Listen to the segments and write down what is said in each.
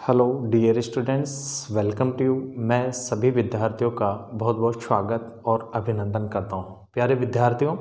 Hello dear students, welcome to you. मैं सभी विद्यार्थियों का बहुत बहुत स्वागत और अभिनंदन करता हूं। प्यारे विद्यार्थियों,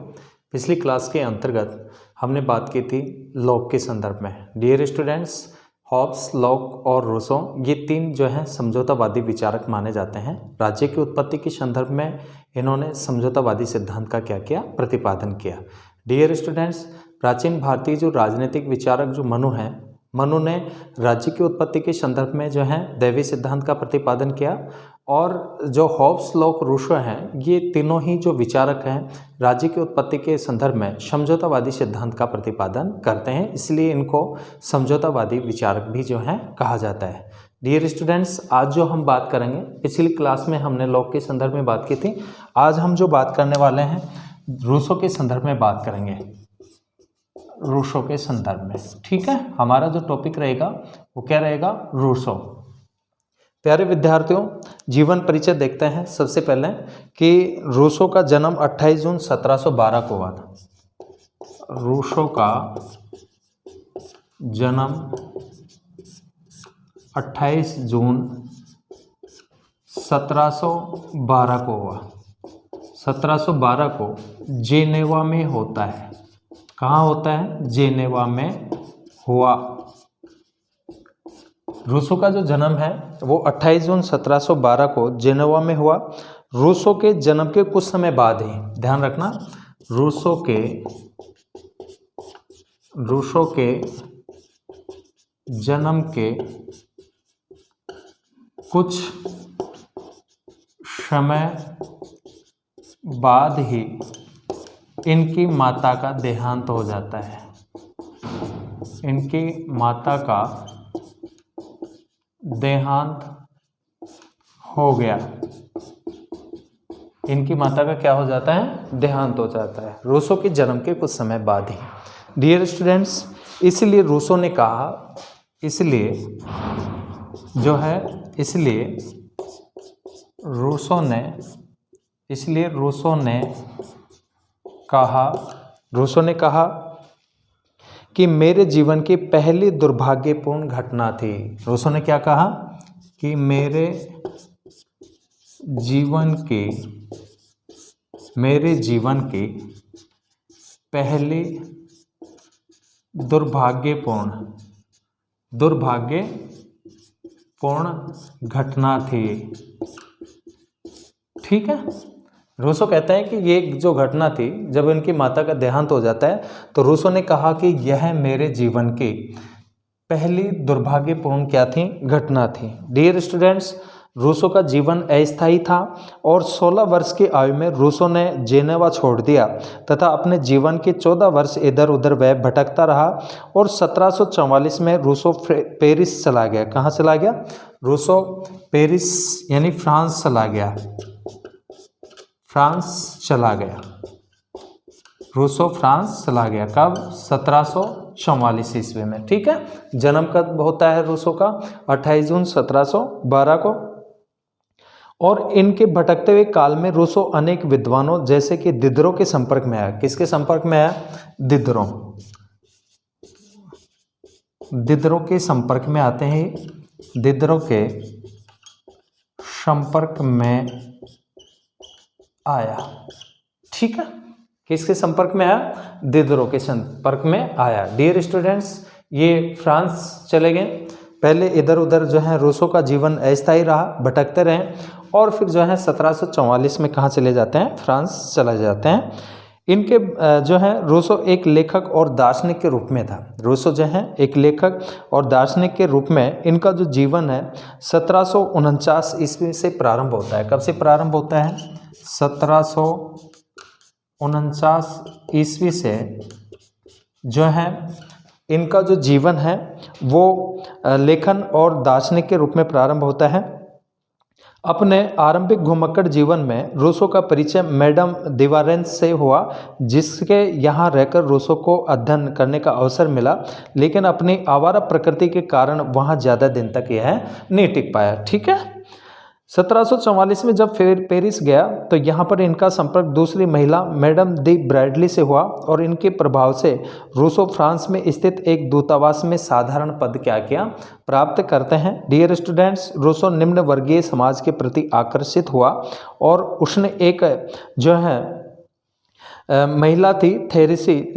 पिछली क्लास के अंतर्गत हमने बात की थी लॉक के संदर्भ में। डियर स्टूडेंट्स, हॉब्स, लॉक और रूसो ये तीन जो हैं समझौतावादी विचारक माने जाते हैं। राज्य की उत्पत्ति के संदर्भ में इन्होंने समझौतावादी सिद्धांत का क्या किया, प्रतिपादन किया। डियर स्टूडेंट्स, प्राचीन भारतीय जो राजनीतिक विचारक जो मनु हैं, मनु ने राज्य की उत्पत्ति के संदर्भ में जो है दैवी सिद्धांत का प्रतिपादन किया, और जो हॉब्स, लॉक, रूसो हैं ये तीनों ही जो विचारक हैं राज्य की उत्पत्ति के संदर्भ में समझौतावादी सिद्धांत का प्रतिपादन करते हैं, इसलिए इनको समझौतावादी विचारक भी जो हैं कहा जाता है। डियर स्टूडेंट्स, आज जो हम बात करेंगे, पिछली क्लास में हमने लॉक के संदर्भ में बात की थी, आज हम जो बात करने वाले हैं रूसो के संदर्भ में बात करेंगे, रूसो के संदर्भ में। ठीक है, हमारा जो टॉपिक रहेगा वो क्या रहेगा, रूसो। प्यारे विद्यार्थियों, जीवन परिचय देखते हैं सबसे पहले कि रूसो का जन्म 28 जून 1712 को हुआ था। रूसो का जन्म 28 जून 1712 को हुआ। 1712 को जेनेवा में होता है। कहाँ होता है? जेनेवा में हुआ। रूसो का जो जन्म है वो 28 जून 1712 को जेनेवा में हुआ। रूसो के जन्म के कुछ समय बाद ही, ध्यान रखना, रूसो के जन्म के कुछ समय बाद ही इनकी माता का देहांत हो जाता है। इनकी माता का देहांत हो गया। इनकी माता का क्या हो जाता है? देहांत हो जाता है रूसो के जन्म के कुछ समय बाद ही। डियर स्टूडेंट्स, इसलिए रूसो ने कहा, इसलिए रूसो ने कहा कि मेरे जीवन की पहली दुर्भाग्यपूर्ण घटना थी। रूसो ने क्या कहा कि मेरे जीवन की पहली दुर्भाग्यपूर्ण घटना थी। ठीक है, रूसो कहता है कि ये जो घटना थी, जब इनकी माता का देहांत हो जाता है, तो रूसो ने कहा कि यह मेरे जीवन की पहली दुर्भाग्यपूर्ण क्या थी? घटना थी। डियर स्टूडेंट्स, रूसो का जीवन अस्थायी था और 16 वर्ष की आयु में रूसो ने जेनेवा छोड़ दिया तथा अपने जीवन के 14 वर्ष इधर उधर वह भटकता रहा, और 1744 में रूसो पेरिस चला गया। कहाँ चला गया? रूसो पेरिस यानी फ्रांस चला गया। रूसो फ्रांस चला गया। कब? 1744 ईस्वी में। ठीक है, जन्म कब होता है रूसो का? 28 जून 1712 को। और इनके भटकते हुए काल में रूसो अनेक विद्वानों जैसे कि दिदरो के संपर्क में आया। किसके संपर्क में आया? दिदरो के संपर्क में आते हैं। दिदरो के संपर्क में आया। ठीक है, किसके संपर्क में आया? दिदरो के संपर्क में आया। डियर स्टूडेंट्स, ये फ्रांस चले गए। पहले इधर उधर जो है रूसो का जीवन अस्थायी रहा, भटकते रहे, और फिर जो है 1744 में कहाँ चले जाते हैं? फ्रांस चले जाते हैं। इनके जो है रूसो एक लेखक और दार्शनिक के रूप में था। रूसो जो है एक लेखक और दार्शनिक के रूप में इनका जो जीवन है 1749 ईस्वी से प्रारंभ होता है। कब से प्रारंभ होता है? 1749 ईस्वी से जो है इनका जो जीवन है वो लेखन और दार्शनिक के रूप में प्रारंभ होता है। अपने आरंभिक घुमक्कड़ जीवन में रूसो का परिचय मैडम दिवारेंस से हुआ, जिसके यहाँ रहकर रूसो को अध्ययन करने का अवसर मिला, लेकिन अपनी आवारा प्रकृति के कारण वहाँ ज़्यादा दिन तक यह नहीं टिक पाया। ठीक है, 1744 में जब पेरिस गया तो यहाँ पर इनका संपर्क दूसरी महिला मैडम दी ब्रैडली से हुआ और इनके प्रभाव से रूसो फ्रांस में स्थित एक दूतावास में साधारण पद क्या किया प्राप्त करते हैं। डियर स्टूडेंट्स, रूसो निम्न वर्गीय समाज के प्रति आकर्षित हुआ और उसने एक जो है महिला थी थेरेसी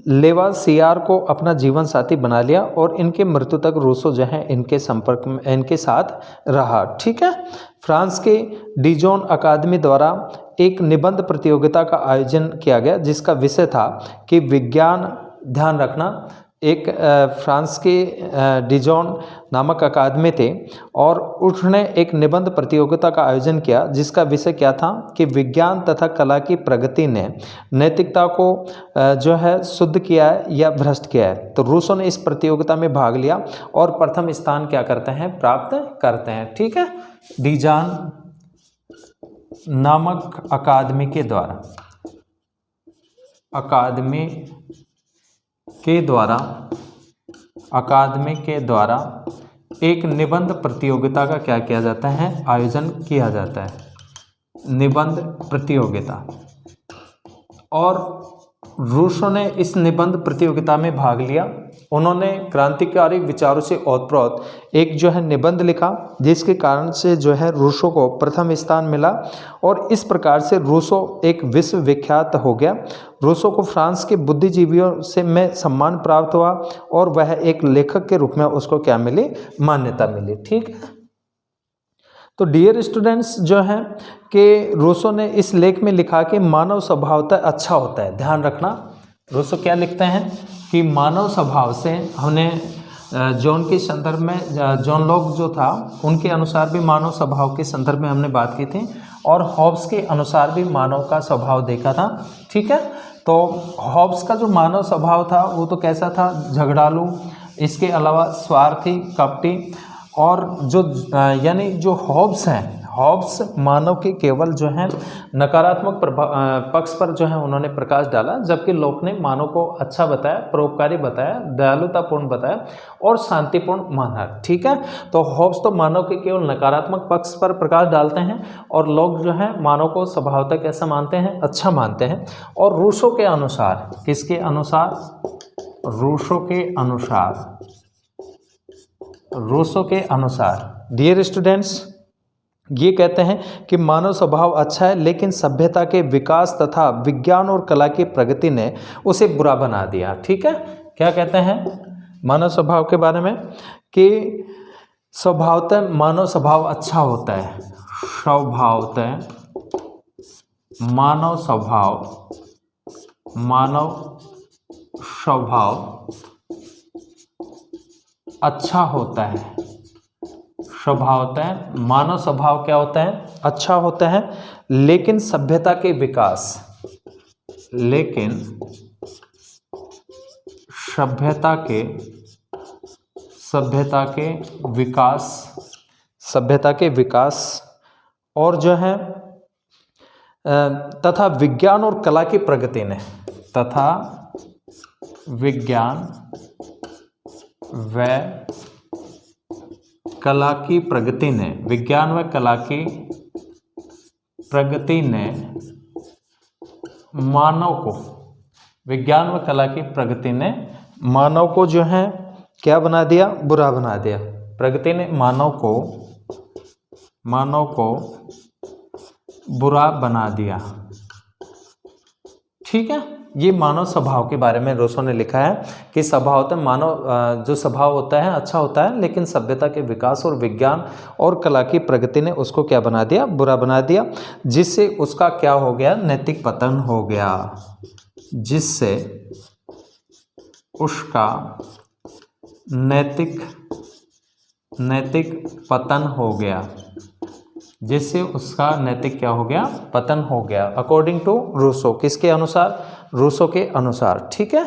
लेवासियार को अपना जीवन साथी बना लिया और इनके मृत्यु तक रूसो जो है इनके संपर्क में इनके साथ रहा। ठीक है। फ्रांस के डिजोन अकादमी द्वारा एक निबंध प्रतियोगिता का आयोजन किया गया जिसका विषय था कि विज्ञान, ध्यान रखना, एक फ्रांस के डिजोन नामक अकादमी थे और उसने एक निबंध प्रतियोगिता का आयोजन किया जिसका विषय क्या था कि विज्ञान तथा कला की प्रगति ने नैतिकता को जो है शुद्ध किया है या भ्रष्ट किया है। तो रूसो ने इस प्रतियोगिता में भाग लिया और प्रथम स्थान क्या करते हैं, प्राप्त करते हैं। ठीक है। डिजोन नामक अकादमी के द्वारा एक निबंध प्रतियोगिता का क्या किया जाता है, आयोजन किया जाता है, निबंध प्रतियोगिता। और रूसो ने इस निबंध प्रतियोगिता में भाग लिया। उन्होंने क्रांतिकारी विचारों से ओतप्रोत एक जो है निबंध लिखा जिसके कारण से जो है रूसो को प्रथम स्थान मिला और इस प्रकार से रूसो एक विश्व विख्यात हो गया। रूसो को फ्रांस के बुद्धिजीवियों से में सम्मान प्राप्त हुआ और वह एक लेखक के रूप में उसको क्या मिली, मान्यता मिली। ठीक है। तो डियर स्टूडेंट्स, जो है कि रूसो ने इस लेख में लिखा कि मानव स्वभावतः अच्छा होता है। ध्यान रखना, रूसो क्या लिखते हैं कि मानव स्वभाव से, हमने जॉन के संदर्भ में, जॉन लॉक जो था उनके अनुसार भी मानव स्वभाव के संदर्भ में हमने बात की थी और हॉब्स के अनुसार भी मानव का स्वभाव देखा था। ठीक है। तो हॉब्स का जो मानव स्वभाव था वो तो कैसा था, झगड़ालू, इसके अलावा स्वार्थी, कपटी, और जो यानी जो हॉब्स हैं, हॉब्स मानव के केवल जो है नकारात्मक पक्ष पर जो है उन्होंने प्रकाश डाला, जबकि लॉक ने मानव को अच्छा बताया, परोपकारी बताया, दयालुतापूर्ण बताया और शांतिपूर्ण माना। ठीक है। तो हॉब्स तो मानव के केवल नकारात्मक पक्ष पर प्रकाश डालते हैं और लॉक जो है मानव को स्वभावतः कैसा मानते हैं, अच्छा मानते हैं। और रूसो के अनुसार, किसके अनुसार, रूसो के अनुसार डियर स्टूडेंट्स, ये कहते हैं कि मानव स्वभाव अच्छा है लेकिन सभ्यता के विकास तथा विज्ञान और कला की प्रगति ने उसे बुरा बना दिया। ठीक है। क्या कहते हैं मानव स्वभाव के बारे में कि स्वभावतः मानव स्वभाव अच्छा होता है, स्वभावतः मानव स्वभाव अच्छा होता है। स्वभावतः मानव स्वभाव क्या होता है, अच्छा होता है, लेकिन सभ्यता के विकास, सभ्यता के विकास और जो है तथा विज्ञान और कला की प्रगति ने, तथा विज्ञान व कला की प्रगति ने, विज्ञान व कला की प्रगति ने मानव को, विज्ञान व कला की प्रगति ने मानव को जो है क्या बना दिया, बुरा बना दिया। प्रगति ने मानव को बुरा बना दिया। ठीक है। ये मानव स्वभाव के बारे में रूसो ने लिखा है कि स्वभावतः मानव जो स्वभाव होता है अच्छा होता है, लेकिन सभ्यता के विकास और विज्ञान और कला की प्रगति ने उसको क्या बना दिया, बुरा बना दिया, जिससे उसका क्या हो गया, नैतिक पतन हो गया, जिससे उसका नैतिक पतन हो गया, जिससे उसका नैतिक क्या हो गया, पतन हो गया। अकॉर्डिंग टू रूसो, किसके अनुसार, रूसो के अनुसार। ठीक है।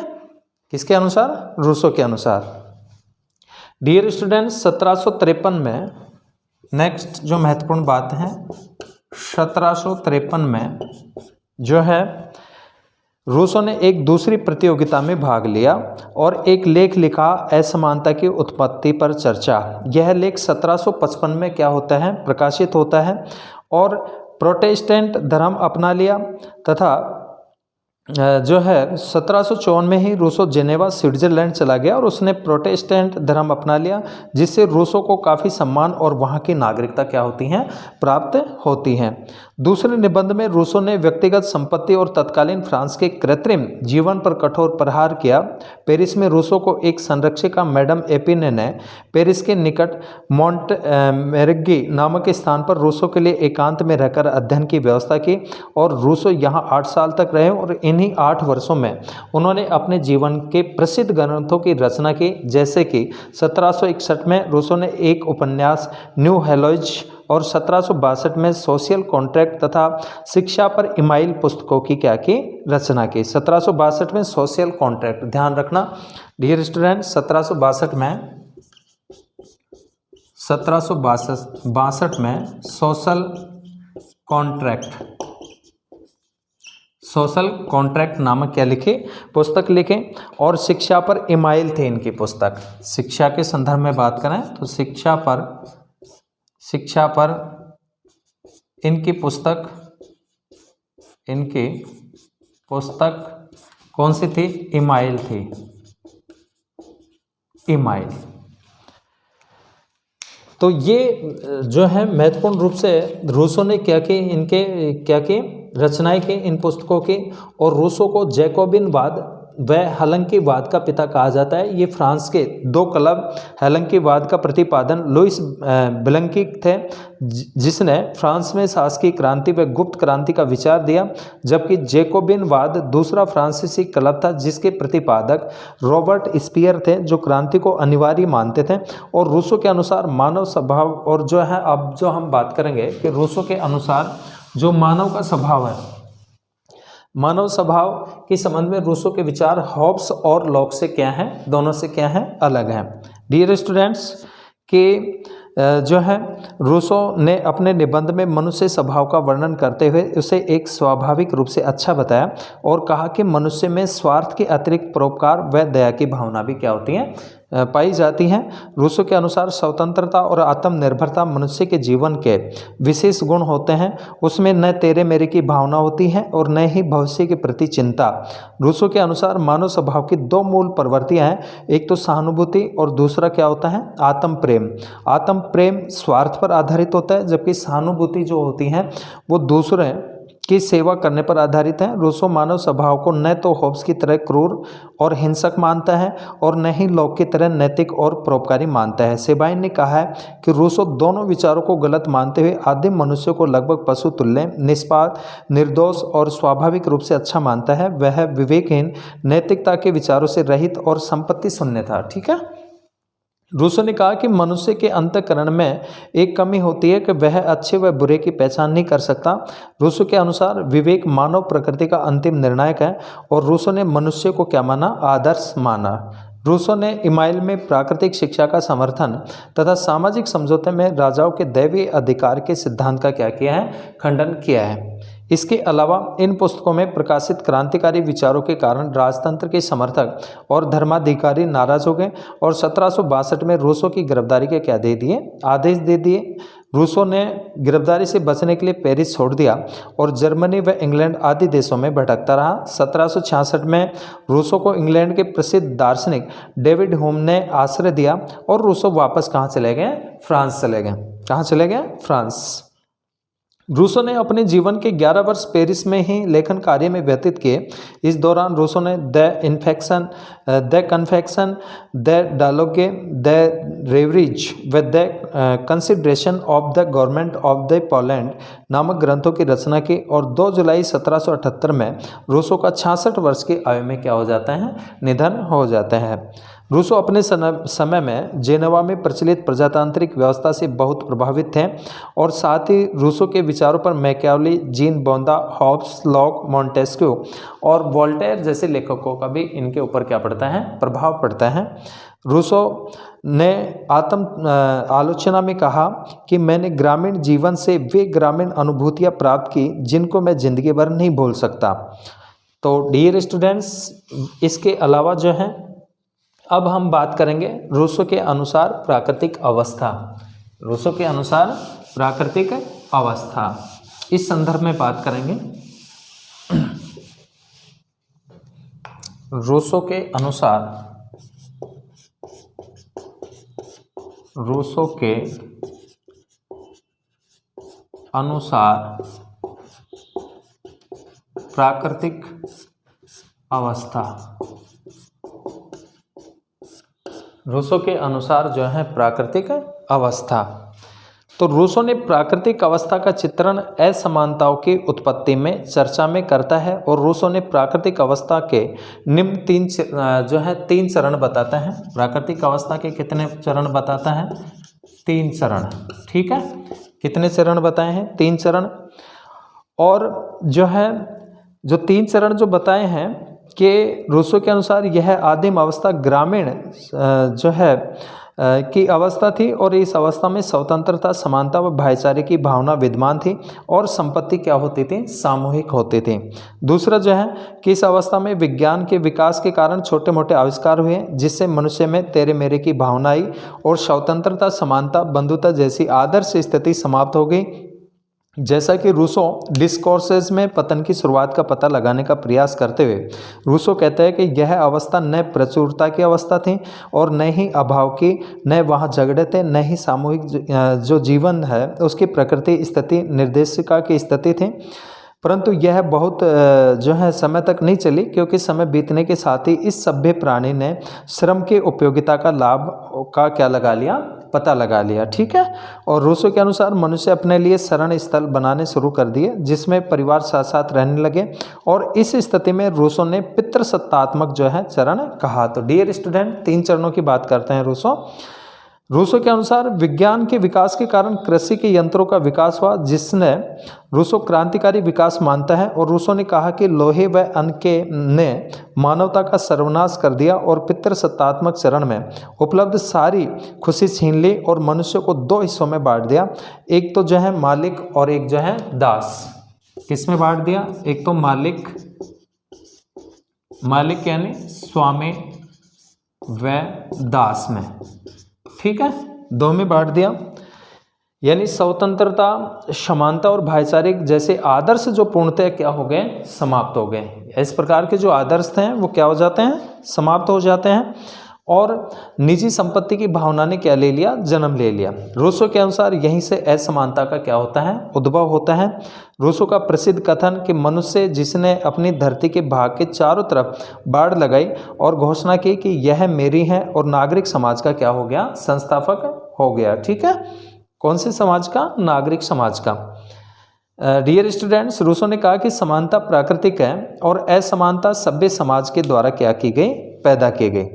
किसके अनुसार, रूसो के अनुसार। डियर स्टूडेंट्स, 1753 में नेक्स्ट जो महत्वपूर्ण बात है, 1753 में जो है रूसो ने एक दूसरी प्रतियोगिता में भाग लिया और एक लेख लिखा, असमानता की उत्पत्ति पर चर्चा। यह लेख 1755 में क्या होता है, प्रकाशित होता है और प्रोटेस्टेंट धर्म अपना लिया तथा जो है 1754 में ही रूसो जेनेवा स्विट्जरलैंड चला गया और उसने प्रोटेस्टेंट धर्म अपना लिया, जिससे रूसो को काफ़ी सम्मान और वहाँ की नागरिकता क्या होती हैं, प्राप्त होती हैं। दूसरे निबंध में रूसो ने व्यक्तिगत संपत्ति और तत्कालीन फ्रांस के कृत्रिम जीवन पर कठोर प्रहार किया। पेरिस में रूसो को एक संरक्षिका मैडम एपिने ने पेरिस के निकट मोंटमेर्गी नामक स्थान पर रूसो के लिए एकांत में रहकर अध्ययन की व्यवस्था की और रूसो यहाँ 8 साल तक रहे और इन्हीं 8 वर्षों में उन्होंने अपने जीवन के प्रसिद्ध ग्रंथों की रचना की, जैसे कि 1761 में रूसो ने एक उपन्यास न्यू हेलोइज और 1762 में सोशल कॉन्ट्रैक्ट तथा शिक्षा पर इमाइल पुस्तकों की क्या की रचना की। 1762 में सोशल कॉन्ट्रैक्ट, ध्यान रखना डियर स्टूडेंट, 1762 में सोशल कॉन्ट्रैक्ट नामक क्या लिखे, पुस्तक लिखे और शिक्षा पर इमाइल थे इनकी पुस्तक। शिक्षा के संदर्भ में बात करें तो शिक्षा पर इनकी पुस्तक कौन सी थी, इमाइल थी, इमाइल। तो ये जो है महत्वपूर्ण रूप से रूसो ने क्या की रचनाएं की इन पुस्तकों की, और रूसो को जैकोबिनवाद व हालांकिवाद का पिता कहा जाता है। ये फ्रांस के 2 क्लब हालांकिवाद का प्रतिपादन लुइस ब्लैंकी थे, जिसने फ्रांस में शासकीय क्रांति व गुप्त क्रांति का विचार दिया, जबकि जैकोबिनवाद दूसरा फ्रांसीसी क्लब था जिसके प्रतिपादक रॉबर्ट स्पियर थे, जो क्रांति को अनिवार्य मानते थे। और रूसो के अनुसार मानव स्वभाव, और जो है अब जो हम बात करेंगे कि रूसो के अनुसार जो मानव का स्वभाव है, मानव स्वभाव के संबंध में रूसो के विचार हॉब्स और लॉक से क्या हैं, दोनों से क्या हैं, अलग हैं। डियर स्टूडेंट्स, के जो है रूसो ने अपने निबंध में मनुष्य स्वभाव का वर्णन करते हुए उसे एक स्वाभाविक रूप से अच्छा बताया और कहा कि मनुष्य में स्वार्थ के अतिरिक्त परोपकार व दया की भावना भी क्या होती है, पाई जाती हैं। रूसो के अनुसार स्वतंत्रता और आत्मनिर्भरता मनुष्य के जीवन के विशेष गुण होते हैं। उसमें न तेरे मेरे की भावना होती है और न ही भविष्य के प्रति चिंता। रूसो के अनुसार मानव स्वभाव की 2 मूल प्रवृत्तियां हैं, एक तो सहानुभूति और दूसरा क्या होता है, आत्म प्रेम। आत्म प्रेम स्वार्थ पर आधारित होता है, जबकि सहानुभूति जो होती है वो दूसरे की सेवा करने पर आधारित है। रूसो मानव स्वभाव को न तो होब्स की तरह क्रूर और हिंसक मानता है और न ही लॉक की तरह नैतिक और परोपकारी मानता है। सेबाइन ने कहा है कि रूसो दोनों विचारों को गलत मानते हुए आदिम मनुष्य को लगभग पशु तुल्य, निष्पाप, निर्दोष और स्वाभाविक रूप से अच्छा मानता है। वह विवेकहीन, नैतिकता के विचारों से रहित और संपत्ति शून्य था। ठीक है। रूसो ने कहा कि मनुष्य के अंतःकरण में एक कमी होती है कि वह अच्छे व बुरे की पहचान नहीं कर सकता। रूसो के अनुसार विवेक मानव प्रकृति का अंतिम निर्णायक है और रूसो ने मनुष्य को क्या माना, आदर्श माना। रूसो ने इमाइल में प्राकृतिक शिक्षा का समर्थन तथा सामाजिक समझौते में राजाओं के दैवीय अधिकार के सिद्धांत का क्या किया है, खंडन किया है। इसके अलावा इन पुस्तकों में प्रकाशित क्रांतिकारी विचारों के कारण राजतंत्र के समर्थक और धर्माधिकारी नाराज हो गए और 1762 में रूसो की गिरफ्तारी के क्या दे दिए, आदेश दे दिए। रूसो ने गिरफ्तारी से बचने के लिए पेरिस छोड़ दिया और जर्मनी व इंग्लैंड आदि देशों में भटकता रहा। 1766 में रूसो को इंग्लैंड के प्रसिद्ध दार्शनिक डेविड ह्यूम ने आश्रय दिया और रूसो वापस कहाँ चले गए, फ्रांस चले गए। कहाँ चले गए, फ्रांस। रूसो ने अपने जीवन के 11 वर्ष पेरिस में ही लेखन कार्य में व्यतीत किए। इस दौरान रूसो ने द कन्फेक्शन, द डायलॉगे, द रेवरीज व the consideration of the government of the Poland नामक ग्रंथों की रचना की और 2 जुलाई 1778 में रूसो का 66 वर्ष की आयु में क्या हो जाता है, निधन हो जाता है। रूसो अपने समय में जेनेवा में प्रचलित प्रजातांत्रिक व्यवस्था से बहुत प्रभावित थे और साथ ही रूसो के विचारों पर मैकियावेली, जीन बोंदा, हॉब्स, लॉक, मॉन्टेस्क्यू और वोल्टेयर जैसे लेखकों का भी इनके ऊपर क्या पड़ता है, प्रभाव पड़ता है। रूसो ने आलोचना में कहा कि मैंने ग्रामीण जीवन से वे ग्रामीण अनुभूतियाँ प्राप्त की जिनको मैं जिंदगी भर नहीं भूल सकता। तो डियर स्टूडेंट्स, इसके अलावा जो है अब हम बात करेंगे रूसो के अनुसार प्राकृतिक अवस्था। रूसो के अनुसार प्राकृतिक अवस्था, इस संदर्भ में बात करेंगे। रूसो के अनुसार प्राकृतिक अवस्था। रूसो के अनुसार जो है प्राकृतिक अवस्था। तो रूसो ने प्राकृतिक अवस्था का चित्रण असमानताओं की उत्पत्ति में चर्चा में करता है और रूसो ने प्राकृतिक अवस्था के निम्न तीन चरण बताता है। प्राकृतिक अवस्था के कितने चरण बताता है? 3 चरण। ठीक है, कितने चरण बताए हैं? 3 चरण। और जो 3 चरण जो बताए हैं कि रूसो के अनुसार यह आदिम अवस्था ग्रामीण की अवस्था थी और इस अवस्था में स्वतंत्रता, समानता व भाईचारे की भावना विद्यमान थी और संपत्ति क्या होती थी? सामूहिक होती थी। दूसरा कि इस अवस्था में विज्ञान के विकास के कारण छोटे मोटे आविष्कार हुए जिससे मनुष्य में तेरे मेरे की भावना आई और स्वतंत्रता, समानता, बंधुता जैसी आदर्श स्थिति समाप्त हो गई। जैसा कि रूसो डिस्कोर्सेज में पतन की शुरुआत का पता लगाने का प्रयास करते हुए रूसो कहते हैं कि यह अवस्था न प्रचुरता की अवस्था थी और न ही अभाव की, न वहाँ झगड़े थे, न ही सामूहिक जो जीवन है उसकी प्रकृति स्थिति निर्देशिका की स्थिति थी। परंतु यह बहुत समय तक नहीं चली क्योंकि समय बीतने के साथ ही इस सभ्य प्राणी ने श्रम के उपयोगिता का लाभ का पता लगा लिया। ठीक है, और रूसो के अनुसार मनुष्य अपने लिए शरण स्थल बनाने शुरू कर दिए जिसमें परिवार साथ साथ रहने लगे और इस स्थिति में रूसो ने पितृसत्तात्मक चरण कहा। तो डियर स्टूडेंट, 3 चरणों की बात करते हैं रूसो के अनुसार विज्ञान के विकास के कारण कृषि के यंत्रों का विकास हुआ जिसने रूसो क्रांतिकारी विकास मानता है और रूसो ने कहा कि लोहे व अन्न ने मानवता का सर्वनाश कर दिया और पितृसत्तात्मक चरण में उपलब्ध सारी खुशी छीन ली और मनुष्य को 2 हिस्सों में बांट दिया। एक तो मालिक और एक दास। किस में बांट दिया? एक तो मालिक यानी स्वामी व दास में। ठीक है, 2 में बांट दिया, यानी स्वतंत्रता, समानता और भाईचारे जैसे आदर्श जो पूर्णतः क्या हो गए? समाप्त हो गए। इस प्रकार के जो आदर्श हैं वो क्या हो जाते हैं? समाप्त हो जाते हैं और निजी संपत्ति की भावना ने क्या ले लिया? जन्म ले लिया। रूसो के अनुसार यहीं से असमानता का क्या होता है? उद्भव होता है। रूसो का प्रसिद्ध कथन कि मनुष्य जिसने अपनी धरती के भाग के चारों तरफ बाड़ लगाई और घोषणा की कि यह मेरी है और नागरिक समाज का क्या हो गया? संस्थापक हो गया। ठीक है, कौन से समाज का? नागरिक समाज का। डियर स्टूडेंट्स, रूसो ने कहा कि समानता प्राकृतिक है और असमानता सभ्य समाज के द्वारा क्या की गई? पैदा की गई।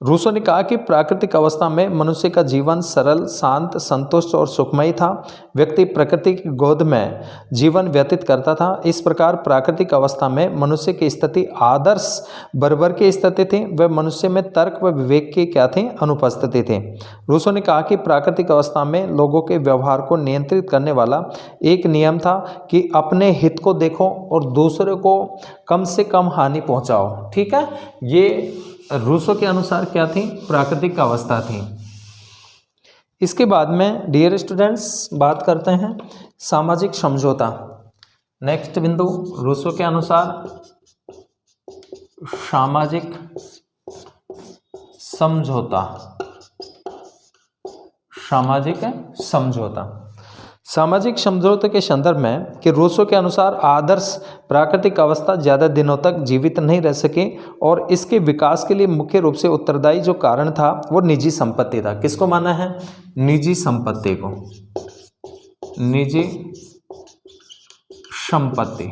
रूसो ने कहा कि प्राकृतिक अवस्था में मनुष्य का जीवन सरल, शांत, संतुष्ट और सुखमय था। व्यक्ति प्रकृति की गोद में जीवन व्यतीत करता था। इस प्रकार प्राकृतिक अवस्था में मनुष्य की स्थिति आदर्श बर्बर की स्थिति थी। वह मनुष्य में तर्क व विवेक की क्या थी? अनुपस्थिति थी। रूसो ने कहा कि प्राकृतिक अवस्था में लोगों के व्यवहार को नियंत्रित करने वाला एक नियम था कि अपने हित को देखो और दूसरे को कम से कम हानि पहुँचाओ। ठीक है, ये रूसो के अनुसार क्या थी? प्राकृतिक अवस्था थी। इसके बाद में डियर स्टूडेंट्स बात करते हैं सामाजिक समझौता। नेक्स्ट बिंदु, रूसो के अनुसार सामाजिक समझौता। सामाजिक समझौते के संदर्भ में कि रूसो के अनुसार आदर्श प्राकृतिक अवस्था ज़्यादा दिनों तक जीवित नहीं रह सकी और इसके विकास के लिए मुख्य रूप से उत्तरदायी जो कारण था वो निजी संपत्ति था। किसको माना है? निजी संपत्ति को। निजी संपत्ति।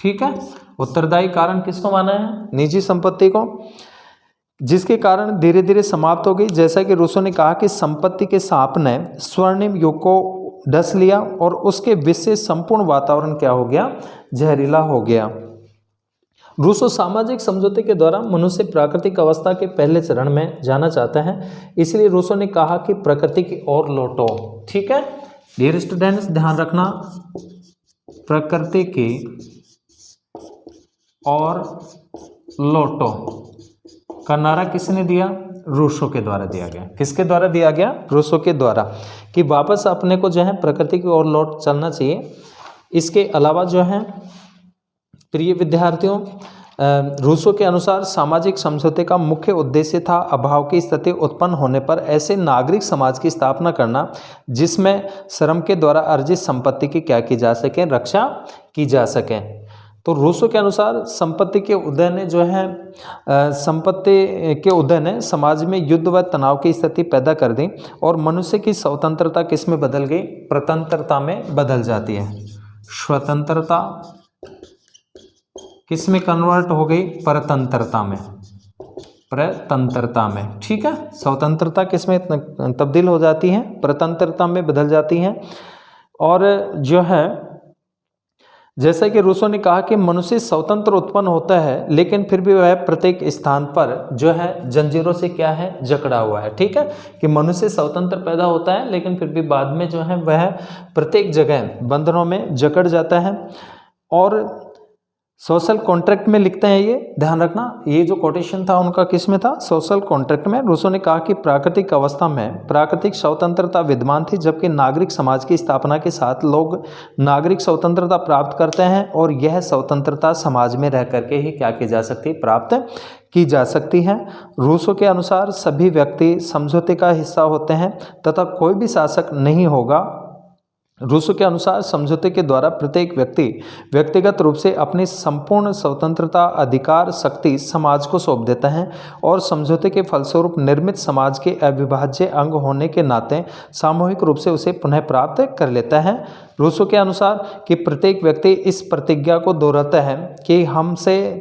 ठीक है, उत्तरदायी कारण किसको माना है? निजी संपत्ति को, जिसके कारण धीरे धीरे समाप्त हो गई। जैसा कि रूसो ने कहा कि संपत्ति के सांप ने स्वर्णिम युग को डस लिया और उसके विष से संपूर्ण वातावरण क्या हो गया? जहरीला हो गया। रूसो सामाजिक समझौते के द्वारा मनुष्य प्राकृतिक अवस्था के पहले चरण में जाना चाहता है, इसलिए रूसो ने कहा कि प्रकृति की ओर लौटो। ठीक है डियर स्टूडेंट्स, ध्यान रखना, प्रकृति की और लोटो का नारा किसने दिया? रूसो के द्वारा दिया गया। किसके द्वारा दिया गया? रूसो के द्वारा, कि वापस अपने को जो है प्रकृति की ओर लौट चलना चाहिए। इसके अलावा जो है प्रिय विद्यार्थियों, रूसो के अनुसार सामाजिक समझौते का मुख्य उद्देश्य था अभाव की स्थिति उत्पन्न होने पर ऐसे नागरिक समाज की स्थापना करना जिसमें श्रम के द्वारा अर्जित संपत्ति की क्या की जा सके? रक्षा की जा सके। तो रूसो के अनुसार संपत्ति के उदय ने जो है समाज में युद्ध व तनाव की स्थिति पैदा कर दी और मनुष्य की स्वतंत्रता किस में बदल गई? प्रतंत्रता में बदल जाती है। स्वतंत्रता किस में कन्वर्ट हो गई? परतंत्रता में, प्रतंत्रता में। ठीक है, स्वतंत्रता किस में तब्दील हो जाती है? प्रतंत्रता में बदल जाती है। और जो है जैसा कि रूसो ने कहा कि मनुष्य स्वतंत्र उत्पन्न होता है लेकिन फिर भी वह प्रत्येक स्थान पर जो है जंजीरों से क्या है? जकड़ा हुआ है। ठीक है, कि मनुष्य स्वतंत्र पैदा होता है लेकिन फिर भी बाद में जो है वह प्रत्येक जगह बंधनों में जकड़ जाता है। और सोशल कॉन्ट्रैक्ट में लिखते हैं, ये ध्यान रखना, ये जो कोटेशन था उनका किस में था? सोशल कॉन्ट्रैक्ट में। रूसो ने कहा कि प्राकृतिक अवस्था में प्राकृतिक स्वतंत्रता विद्यमान थी जबकि नागरिक समाज की स्थापना के साथ लोग नागरिक स्वतंत्रता प्राप्त करते हैं और यह स्वतंत्रता समाज में रह करके ही क्या की जा सकती है? प्राप्त की जा सकती है। रूसो के अनुसार सभी व्यक्ति समझौते का हिस्सा होते हैं तथा कोई भी शासक नहीं होगा। रूसो के अनुसार समझौते के द्वारा प्रत्येक व्यक्ति व्यक्तिगत रूप से अपनी संपूर्ण स्वतंत्रता अधिकार शक्ति समाज को सौंप देता है और समझौते के फलस्वरूप निर्मित समाज के अविभाज्य अंग होने के नाते सामूहिक रूप से उसे पुनः प्राप्त कर लेता है। रूसो के अनुसार कि प्रत्येक व्यक्ति इस प्रतिज्ञा को दोहराता है कि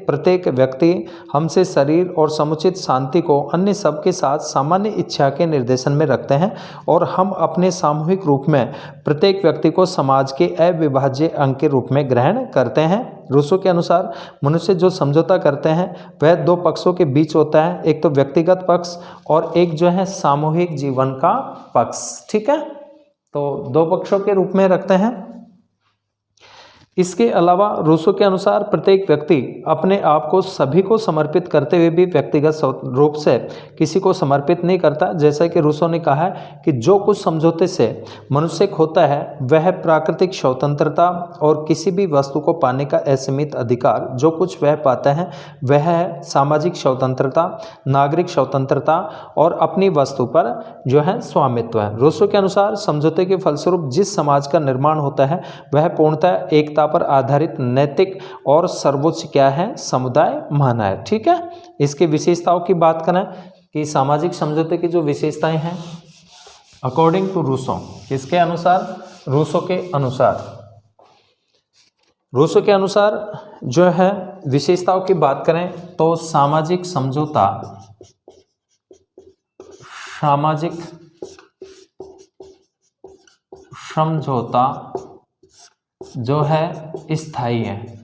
प्रत्येक व्यक्ति हमसे शरीर और समुचित शांति को अन्य सब के साथ सामान्य इच्छा के निर्देशन में रखते हैं और हम अपने सामूहिक रूप में प्रत्येक व्यक्ति को समाज के अविभाज्य अंग के रूप में ग्रहण करते हैं। रूसो के अनुसार मनुष्य जो समझौता करते हैं वह दो पक्षों के बीच होता है, एक तो व्यक्तिगत पक्ष और एक जो है सामूहिक जीवन का पक्ष। ठीक है, तो दो पक्षों के रूप में रखते हैं। इसके अलावा रूसो के अनुसार प्रत्येक व्यक्ति अपने आप को सभी को समर्पित करते हुए भी व्यक्तिगत रूप से किसी को समर्पित नहीं करता। जैसा कि रूसो ने कहा है कि जो कुछ समझौते से मनुष्य खोता है वह प्राकृतिक स्वतंत्रता और किसी भी वस्तु को पाने का असीमित अधिकार, जो कुछ वह पाता है वह है सामाजिक स्वतंत्रता, नागरिक स्वतंत्रता और अपनी वस्तु पर जो है स्वामित्व है। रूसो के अनुसार समझौते के फलस्वरूप जिस समाज का निर्माण होता है वह पूर्णतः एकता पर आधारित नैतिक और सर्वोच्च क्या है? समुदाय माना है। ठीक है, इसकी विशेषताओं की बात करें कि सामाजिक समझौते की जो विशेषताएं हैं अकॉर्डिंग टू रूसो, किसके अनुसार? रूसो के अनुसार जो है विशेषताओं की बात करें तो सामाजिक समझौता जो है स्थायी है।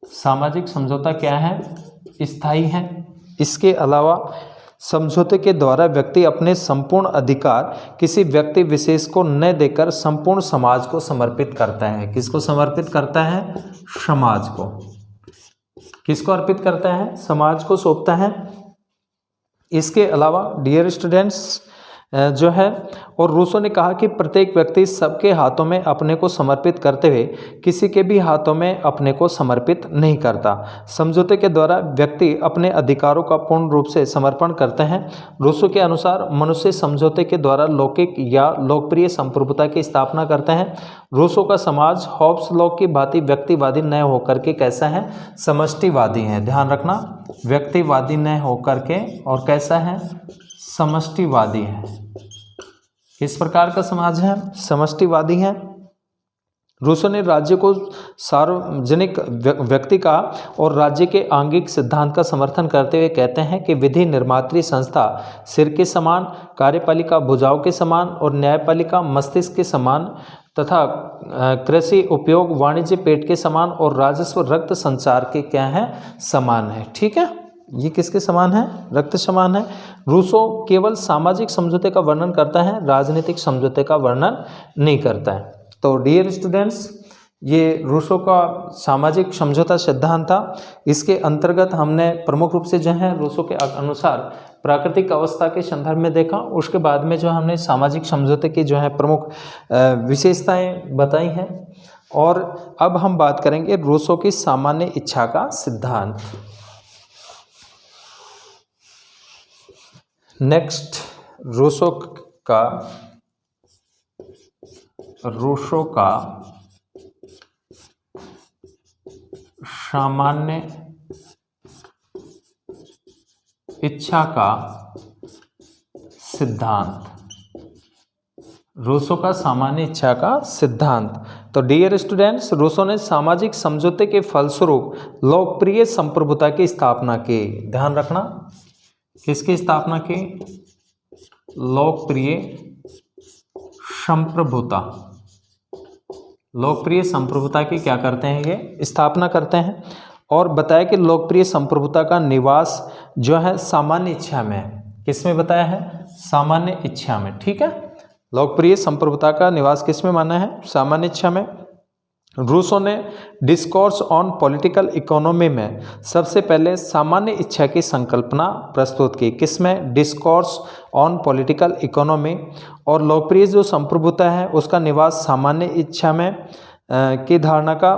सामाजिक समझौता क्या है? स्थायी है। इसके अलावा समझौते के द्वारा व्यक्ति अपने संपूर्ण अधिकार किसी व्यक्ति विशेष को न देकर संपूर्ण समाज को समर्पित करता है। किसको समर्पित करता है? समाज को। किसको अर्पित करता है? समाज को सौंपता है। इसके अलावा डियर स्टूडेंट्स जो है, और रूसो ने कहा कि प्रत्येक व्यक्ति सबके हाथों में अपने को समर्पित करते हुए किसी के भी हाथों में अपने को समर्पित नहीं करता। समझौते के द्वारा व्यक्ति अपने अधिकारों का पूर्ण रूप से समर्पण करते हैं। रूसो के अनुसार मनुष्य समझौते के द्वारा लौकिक या लोकप्रिय संप्रभुता की स्थापना करते हैं। रूसो का समाज हॉब्स लॉ की भांति व्यक्तिवादी न होकर के कैसा है? समष्टिवादी है। ध्यान रखना, व्यक्तिवादी न होकर के और कैसा है? समष्टिवादी है। किस प्रकार का समाज है? समष्टिवादी है। रूसो ने राज्य को सार्वजनिक व्यक्ति का और राज्य के आंगिक सिद्धांत का समर्थन करते हुए कहते हैं कि विधि निर्मात्री संस्था सिर के समान, कार्यपालिका भुजाओं के समान और न्यायपालिका मस्तिष्क के समान तथा कृषि उपयोग वाणिज्य पेट के समान और राजस्व रक्त संचार के क्या है? समान है। ठीक है, ये किसके समान है? रक्त समान है। रूसो केवल सामाजिक समझौते का वर्णन करता है, राजनीतिक समझौते का वर्णन नहीं करता है। तो डियर स्टूडेंट्स, ये रूसो का सामाजिक समझौता सिद्धांत था। इसके अंतर्गत हमने प्रमुख रूप से जो है रूसो के अनुसार प्राकृतिक अवस्था के संदर्भ में देखा। उसके बाद में जो हमने सामाजिक समझौते की जो है प्रमुख विशेषताएं बताई हैं। और अब हम बात करेंगे रूसो की सामान्य इच्छा का सिद्धांत। नेक्स्ट, रूसो का सामान्य इच्छा का सिद्धांत। रूसो का सामान्य इच्छा का सिद्धांत। तो डियर स्टूडेंट्स, रूसो ने सामाजिक समझौते के फलस्वरूप लोकप्रिय संप्रभुता की स्थापना की। ध्यान रखना, किसकी स्थापना की? लोकप्रिय संप्रभुता। लोकप्रिय संप्रभुता की क्या करते हैं? ये स्थापना करते हैं। और बताया कि लोकप्रिय संप्रभुता का निवास जो है सामान्य इच्छा में है। किसमें बताया है? सामान्य इच्छा में। ठीक है, लोकप्रिय संप्रभुता का निवास किस में माना है? सामान्य इच्छा में। रूसो ने डिस्कोर्स ऑन पॉलिटिकल इकोनॉमी में सबसे पहले सामान्य इच्छा की संकल्पना प्रस्तुत की। किसमें? Discourse on political economy. और लोकप्रिय जो संप्रभुता है उसका निवास सामान्य इच्छा में की धारणा का।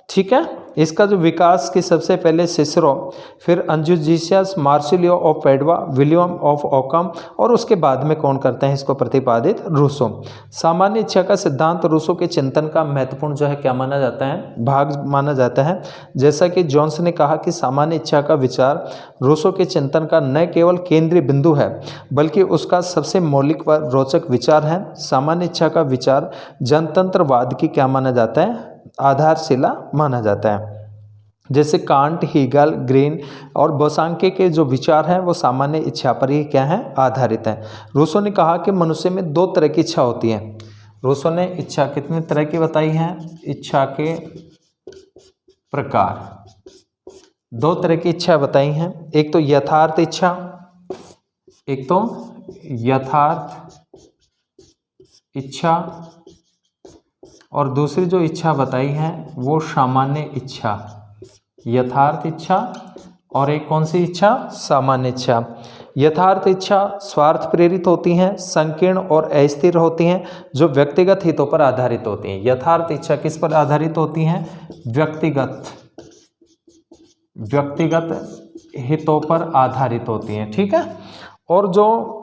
ठीक है, इसका जो विकास की सबसे पहले सिसरो, फिर अंजुजियस, मार्सिलियो ऑफ पैडवा, विलियम ऑफ ओकम, और उसके बाद में कौन करते हैं इसको प्रतिपादित? रूसो। सामान्य इच्छा का सिद्धांत रूसो के चिंतन का महत्वपूर्ण जो है क्या माना जाता है? भाग माना जाता है। जैसा कि जॉन्स ने कहा कि सामान्य इच्छा का विचार रूसो के चिंतन का न केवल केंद्रीय बिंदु है बल्कि उसका सबसे मौलिक व रोचक विचार है। सामान्य इच्छा का विचार जनतंत्रवाद की क्या माना जाता है? आधारशिला माना जाता है। जैसे कांट, हीगल, ग्रीन और बोसांके के जो विचार हैं वो सामान्य इच्छा पर ही क्या है? आधारित हैं। रूसो ने कहा कि मनुष्य में दो तरह की इच्छा होती है। रूसो ने इच्छा कितने तरह की बताई है? इच्छा के प्रकार, दो तरह की इच्छा बताई हैं। एक तो यथार्थ इच्छा, एक तो यथार्थ इच्छा, और दूसरी जो इच्छा बताई है वो सामान्य इच्छा। यथार्थ इच्छा और एक कौन सी इच्छा? सामान्य इच्छा। यथार्थ इच्छा स्वार्थ प्रेरित होती हैं, संकीर्ण और अस्थिर होती हैं, जो व्यक्तिगत हितों पर आधारित होती हैं। यथार्थ इच्छा किस पर आधारित होती हैं? व्यक्तिगत हितों पर आधारित होती हैं। ठीक है, और जो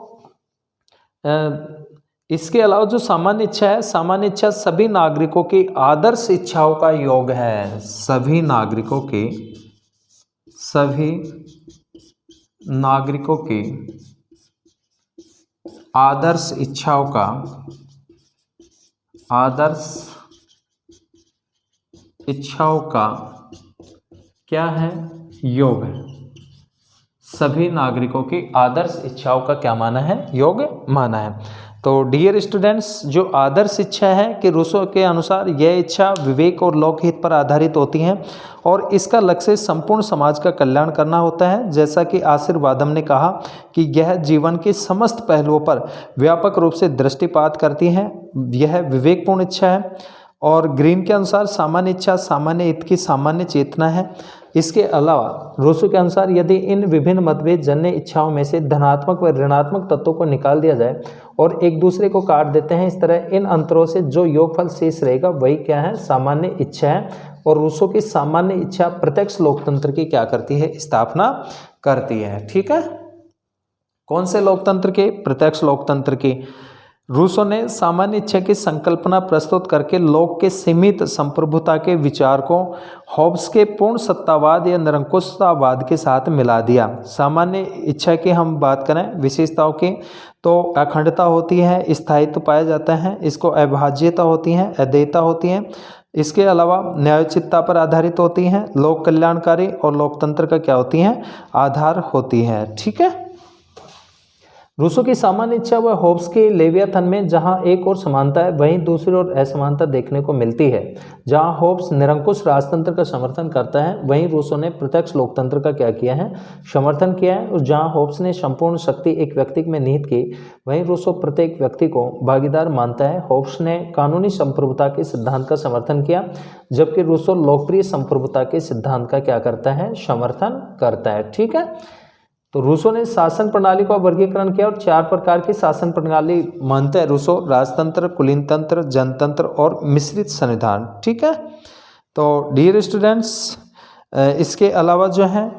इसके अलावा जो सामान्य इच्छा है, सामान्य इच्छा सभी नागरिकों की आदर्श इच्छाओं का योग है। सभी नागरिकों की आदर्श इच्छाओं का क्या है? योग है। सभी नागरिकों की आदर्श इच्छाओं का क्या माना है? योग माना है। तो डियर स्टूडेंट्स, जो आदर्श इच्छा है कि रूसो के अनुसार यह इच्छा विवेक और लोकहित पर आधारित होती हैं और इसका लक्ष्य संपूर्ण समाज का कल्याण करना होता है। जैसा कि आशीर्वादम ने कहा कि यह जीवन के समस्त पहलुओं पर व्यापक रूप से दृष्टिपात करती है। यह विवेकपूर्ण इच्छा है। और ग्रीन के अनुसार सामान्य इच्छा सामान्य हित की सामान्य चेतना है। इसके अलावा रूसो के अनुसार यदि इन विभिन्न मतभेद जन्य इच्छाओं में से धनात्मक व ऋणात्मक तत्वों को निकाल दिया जाए और एक दूसरे को काट देते हैं, इस तरह इन अंतरों से जो योगफल शेष रहेगा वही क्या है? सामान्य इच्छा है। और रूसो की सामान्य इच्छा प्रत्यक्ष लोकतंत्र की क्या करती है? स्थापना करती है। ठीक है, कौन से लोकतंत्र के? प्रत्यक्ष लोकतंत्र की। रूसो ने सामान्य इच्छा की संकल्पना प्रस्तुत करके लोक के सीमित संप्रभुता के विचार को हॉब्स के पूर्ण सत्तावाद या निरंकुशतावाद के साथ मिला दिया। सामान्य इच्छा की हम बात करें विशेषताओं की, तो अखंडता होती है, स्थायित्व पाया जाता है, इसको अविभाज्यता होती है, अद्वैता होती है। इसके अलावा न्यायोचितता पर आधारित होती हैं, लोक कल्याणकारी और लोकतंत्र का क्या होती हैं? आधार होती है। ठीक है, रूसो की सामान्य इच्छा व होब्स के लेवियाथन में जहां एक और समानता है वहीं दूसरी ओर असमानता देखने को मिलती है। जहां होब्स निरंकुश राजतंत्र का समर्थन करता है वहीं रूसो ने प्रत्यक्ष लोकतंत्र का क्या किया है, समर्थन किया है। और जहां होब्स ने संपूर्ण शक्ति एक व्यक्ति में निहित की वहीं रूसो प्रत्येक व्यक्ति को भागीदार मानता है। होब्स ने कानूनी संप्रभुता के सिद्धांत का समर्थन किया जबकि रूसो लोकप्रिय संप्रभुता के सिद्धांत का क्या करता है, समर्थन करता है। ठीक है, तो रूसो ने शासन प्रणाली का वर्गीकरण किया और 4 प्रकार की शासन प्रणाली मानता है रूसो, राजतंत्र, कुलीन तंत्र, जनतंत्र और मिश्रित संविधान। ठीक है, तो डियर स्टूडेंट्स, इसके अलावा जो है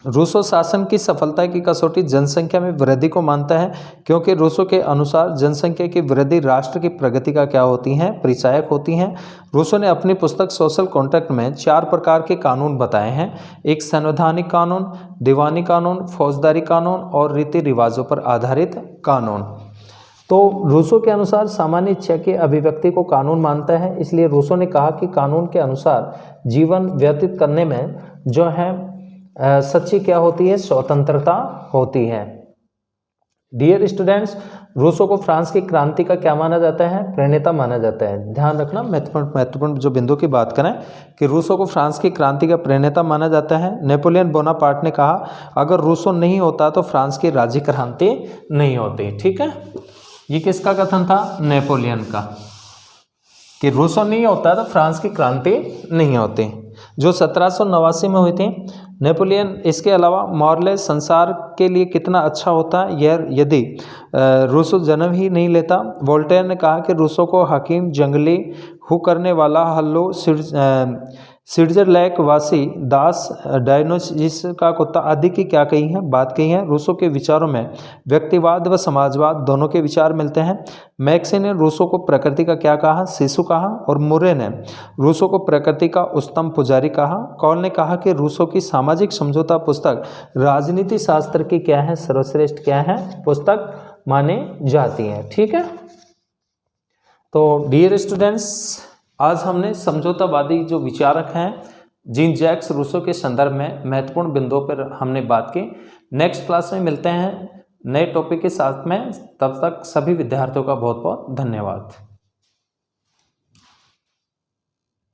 रूसो शासन की सफलता की कसौटी जनसंख्या में वृद्धि को मानता है क्योंकि रूसो के अनुसार जनसंख्या की वृद्धि राष्ट्र की प्रगति का क्या होती हैं, परिचायक होती हैं। रूसो ने अपनी पुस्तक सोशल कॉन्ट्रैक्ट में 4 प्रकार के कानून बताए हैं, एक संवैधानिक कानून, दीवानी कानून, फौजदारी कानून और रीति रिवाजों पर आधारित कानून। तो रूसो के अनुसार सामान्य इच्छा के अभिव्यक्ति को कानून मानता है, इसलिए रूसो ने कहा कि कानून के अनुसार जीवन व्यतीत करने में जो है सच्ची क्या होती है, स्वतंत्रता होती है। डियर स्टूडेंट्स, रूसो को फ्रांस की क्रांति का क्या माना जाता है, प्रणेता माना जाता है। ध्यान रखना, महत्वपूर्ण जो बिंदु की बात करें कि रूसो को फ्रांस की क्रांति का प्रणेता माना जाता है। नेपोलियन बोनापार्ट ने कहा अगर रूसो नहीं होता तो फ्रांस की राज्य क्रांति नहीं होती। ठीक है, ये किसका कथन था, नेपोलियन का, कि रूसो नहीं होता तो फ्रांस की क्रांति नहीं होती, जो 1789 में हुई थी। नेपोलियन इसके अलावा मॉरले संसार के लिए कितना अच्छा होता यह यदि रूसो जन्म ही नहीं लेता। वोल्टेयर ने कहा कि रूसो को हकीम, जंगली, हु करने वाला, हल्लो, स्विट्जरलैंड वासी, दास, डायनोसिस का कुत्ता आदि की क्या कही है, बात कही है। रूसो के विचारों में व्यक्तिवाद व समाजवाद दोनों के विचार मिलते हैं। मैक्सी ने रूसो को प्रकृति का क्या कहा, शिशु कहा और मुरे ने रूसो को प्रकृति का उत्तम पुजारी कहा। कॉल ने कहा कि रूसो की सामाजिक समझौता पुस्तक राजनीति शास्त्र की क्या है, सर्वश्रेष्ठ क्या है, पुस्तक मानी जाती है। ठीक है, तो डियर स्टूडेंट्स, आज हमने समझौतावादी जो विचारक हैं जीन जैक्स रूसो के संदर्भ में महत्वपूर्ण बिंदुओं पर हमने बात की। नेक्स्ट क्लास में मिलते हैं नए टॉपिक के साथ में, तब तक सभी विद्यार्थियों का बहुत बहुत धन्यवाद।